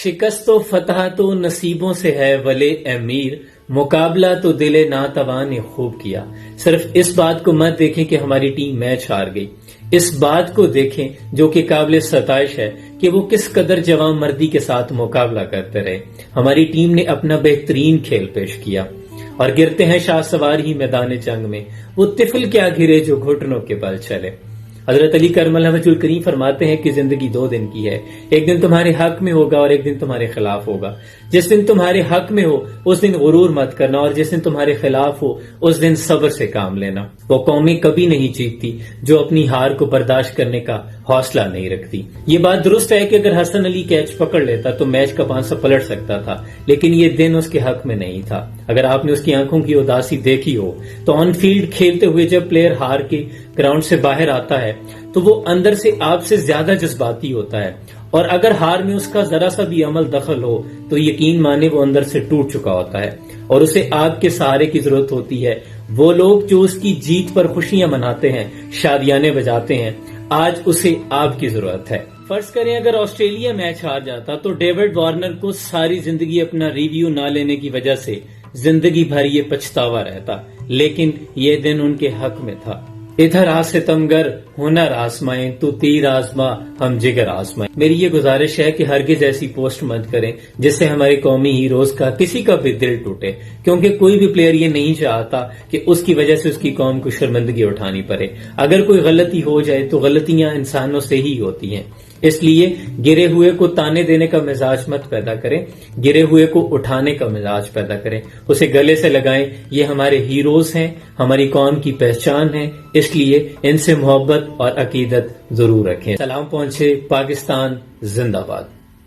شکست و فتح تو نصیبوں سے ہے ولے امیر، مقابلہ تو دل ناتواں نے خوب کیا۔ صرف اس بات کو مت دیکھیں کہ ہماری ٹیم میچ ہار گئی، اس بات کو دیکھیں جو کہ قابل ستائش ہے کہ وہ کس قدر جوان مردی کے ساتھ مقابلہ کرتے رہے۔ ہماری ٹیم نے اپنا بہترین کھیل پیش کیا اور گرتے ہیں شاہ سوار ہی میدان جنگ میں، وہ طفل کیا گرے جو گھٹنوں کے بل چلے۔ حضرت علی کرم اللہ وجہ الکریم فرماتے ہیں کہ زندگی 2 دن کی ہے، ایک دن تمہارے حق میں ہوگا اور ایک دن تمہارے خلاف ہوگا۔ جس دن تمہارے حق میں ہو اس دن غرور مت کرنا، اور جس دن تمہارے خلاف ہو اس دن صبر سے کام لینا۔ وہ قومیں کبھی نہیں جیتتی جو اپنی ہار کو برداشت کرنے کا حوصلہ نہیں رکھتی۔ یہ بات درست ہے کہ اگر حسن علی کیچ پکڑ لیتا تو میچ کا پانسا پلٹ سکتا تھا، لیکن یہ دن اس کے حق میں نہیں تھا۔ اگر آپ نے اس کی آنکھوں کی اداسی دیکھی ہو تو آن فیلڈ کھیلتے ہوئے جب پلیئر ہار کے گراؤنڈ سے باہر آتا ہے تو وہ اندر سے آپ سے زیادہ جذباتی ہوتا ہے، اور اگر ہار میں اس کا ذرا سا بھی عمل دخل ہو تو یقین مانے وہ اندر سے ٹوٹ چکا ہوتا ہے اور اسے آپ کے سہارے کی ضرورت ہوتی ہے۔ وہ لوگ جو اس کی جیت پر خوشیاں مناتے ہیں، شادیانے بجاتے ہیں، آج اسے آپ کی ضرورت ہے۔ فرض کریں اگر آسٹریلیا میچ ہار جاتا تو ڈیوڈ وارنر کو ساری زندگی اپنا ریویو نہ لینے کی وجہ سے زندگی بھر یہ پچھتاوا رہتا، لیکن یہ دن ان کے حق میں تھا۔ ادھر آ ستمگر ہنر آزمائیں، تو تیر آزما ہم جگر آزمائیں۔ میری یہ گزارش ہے کہ ہرگز ایسی پوسٹ مت کریں جس سے ہمارے قومی ہیروز کا کسی کا بھی دل ٹوٹے، کیونکہ کوئی بھی پلیئر یہ نہیں چاہتا کہ اس کی وجہ سے اس کی قوم کو شرمندگی اٹھانی پڑے۔ اگر کوئی غلطی ہو جائے تو غلطیاں انسانوں سے ہی ہوتی ہیں، اس لیے گرے ہوئے کو تانے دینے کا مزاج مت پیدا کریں، گرے ہوئے کو اٹھانے کا مزاج پیدا کریں، اسے گلے سے لگائیں۔ یہ ہمارے ہیروز ہیں، ہماری قوم کی پہچان ہے، اس لیے ان سے محبت اور عقیدت ضرور رکھیں۔ سلام پہنچے، پاکستان زندہ باد۔